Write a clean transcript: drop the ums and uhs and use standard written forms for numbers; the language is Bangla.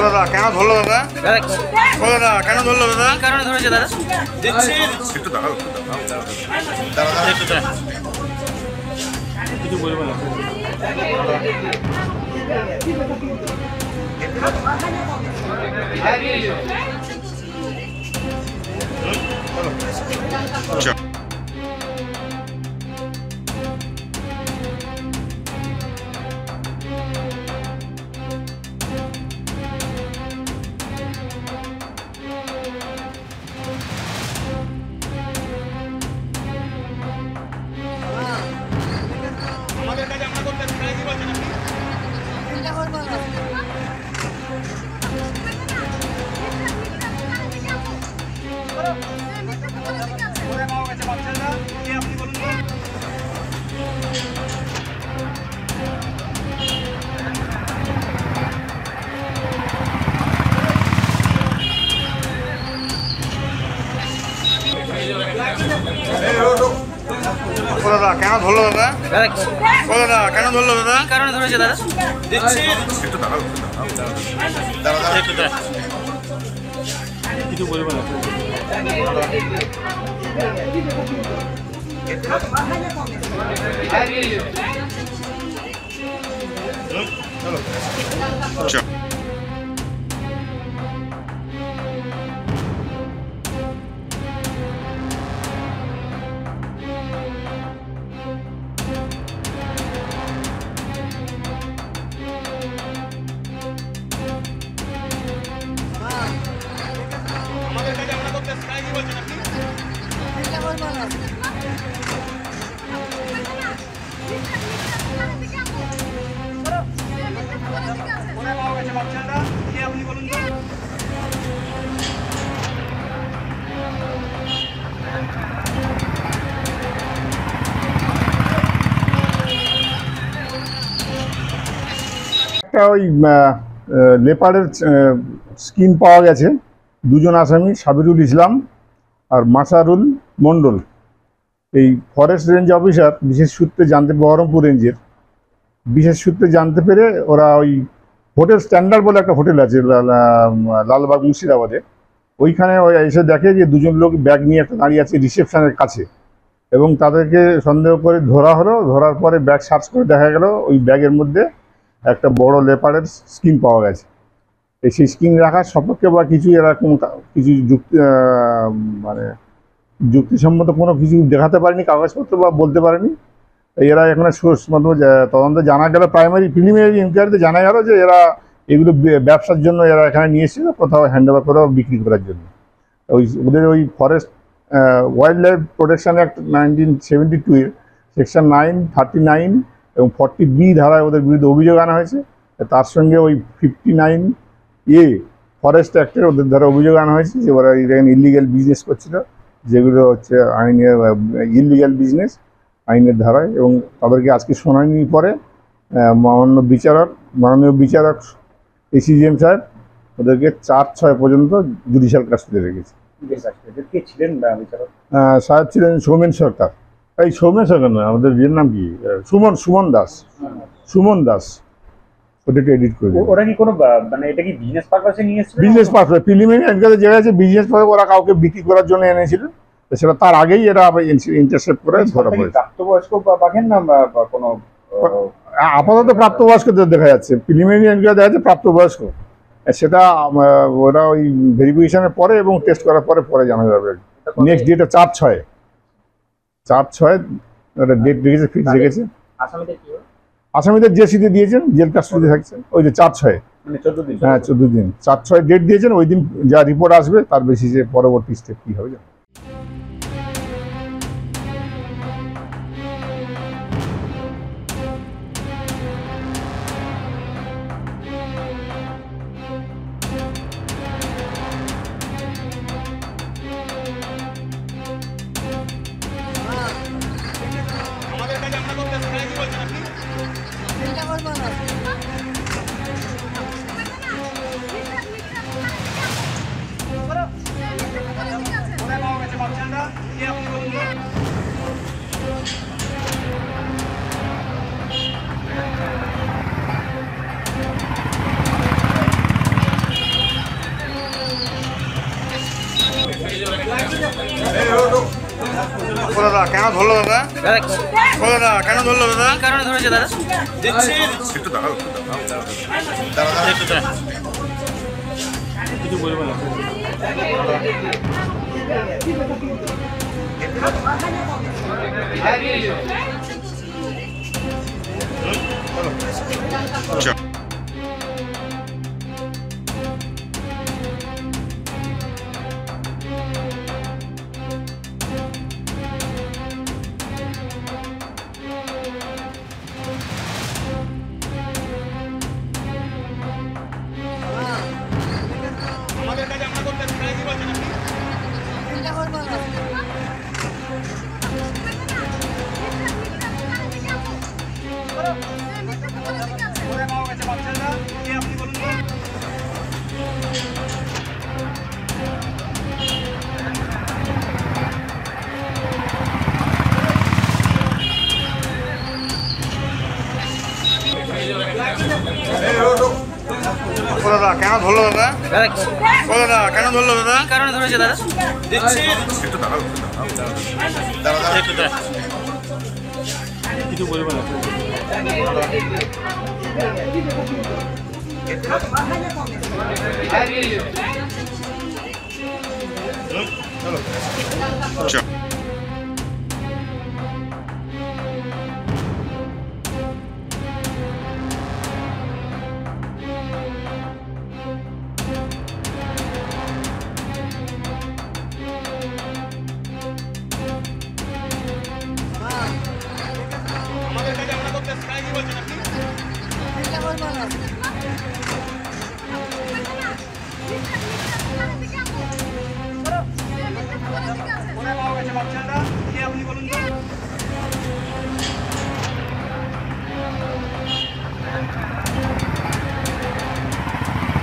দাদা কেন ধরলো দাদা? দাদা কেন ধরলো দাদা? কারণে ধরেছে দাদা? একটু দাঁড়াও কিছু বলবো না। দাদা কেন ধরলো দাদা? দাদা কেন ধরলো দাদা? কারণে ধরেছে দাদা? একটু দাঁড়াও কিছু বলবো না। চলো ওই লেপার্ডের স্কিন পাওয়া গেছে। দুজন আসামি, সাবিরুল ইসলাম আর মাসারুল মণ্ডল। এই ফরেস্ট রেঞ্জ অফিসার বিশেষ সূত্রে জানতে, বহরমপুর রেঞ্জের বিশেষ সূত্রে জানতে পেরে ওরা ওই হোটেল স্ট্যান্ডার্ড বলে একটা হোটেল আছে লালবাগ মুর্শিদাবাদে, ওইখানে ওই এসে দেখে যে দুজন লোক ব্যাগ নিয়ে একটা দাঁড়িয়ে আছে রিসেপশনের কাছে, এবং তাদেরকে সন্দেহ করে ধরা হলো। ধরার পরে ব্যাগ সার্চ করে দেখা গেল ওই ব্যাগের মধ্যে একটা বড় লেপার্ডের স্কিন পাওয়া গেছে। সেই স্কিন রাখার সপক্ষে বা কিছু এরকম কিছু মানে যুক্তিসম্মত কোনো কিছু দেখাতে পারেনি, কাগজপত্র বা বলতে পারেনি। এরা এখানে সোর্স মাধ্যমে তদন্তে জানা গেল, প্রিলিমিনারি ইনকোয়ারিতে জানা গেল যে এরা এগুলো ব্যবসার জন্য এরা এখানে নিয়ে এসেছিল, কোথাও হ্যান্ড ওভার করে বিক্রি করার জন্য। ওদের ওই forest wild life protection act 1972 section 9, 39 এবং 40B ধারায় ওদের বিরুদ্ধে অভিযোগ আনা হয়েছে। তার সঙ্গে ওই 59A ফরেস্ট অ্যাক্টের ওদের দ্বারা অভিযোগ আনা হয়েছে যে ওরা এখানে ইলিগ্যাল বিজনেস করছিল, যেগুলো হচ্ছে আইনের ইলিগ্যাল বিজনেস আইনের ধারায়। এবং তাদেরকে আজকে শুনানির পরে মাননীয় বিচারক ACGM সাহেব ওদেরকে 4/6 পর্যন্ত জুডিশিয়াল কাস্টডিতে রেখেছে। সাহেব ছিলেন সৌমেন সরকার। এই সৌমেন সরকার নয়, আমাদের বিয়ের নাম কি, সুমন দাস। ওটাকে এডিট করে ওরা কি কোনো মানে এটা কি বিজনেস পারপাসে নিয়ে এসেছিল? বিজনেস পারপাস প্রিলিমিনারি এনকোয়ারি জায়গা আছে, বিজনেস পারপাসে ওরা কাউকে বিক্রি করার জন্য এনেছিল, সেটা তার আগেই এরা ইন্টারসেপ্ট করে ধরা পড়েছে। প্রাপ্তবয়স্ক পাবেন না কোনো? আপাতত প্রাপ্তবয়স্কদের দেখা যাচ্ছে, প্রিলিমিনারি এনকোয়ারি দেখা যাচ্ছে প্রাপ্তবয়স্ক। সেটা ওরা ওই ভেরিফিকেশনের পরে এবং টেস্ট করার পরে জানা যাবে। নেক্সট ডেটটা 4/6 ওটা ডেট রেখেছে, ফিক্স রেখেছে। আসামিদের জেসিতে দিয়েছেন, জেল কাস্টডিতে থাকছে ওই যে 4/6, মানে 14 দিন। হ্যাঁ 14 দিন, 4/6 ডেট দিয়েছেন। ওই দিন যা রিপোর্ট আসবে তার বেসিসে পরবর্তী স্টেপ কী হবে। দাদা কেন ধরলো দাদা? বলো দাদা কেন ধরলো দাদা? কারণে ধরেছে দাদা? একটু দাঁড়াও কিছু বলবো না। বলো দাদা কেন ধরলো দাদা? বলো দাদা কেন ধরলো দাদা? কারণে ধরেছে দাদা? একটু দাঁড়াও কিছু বলবো না। চলো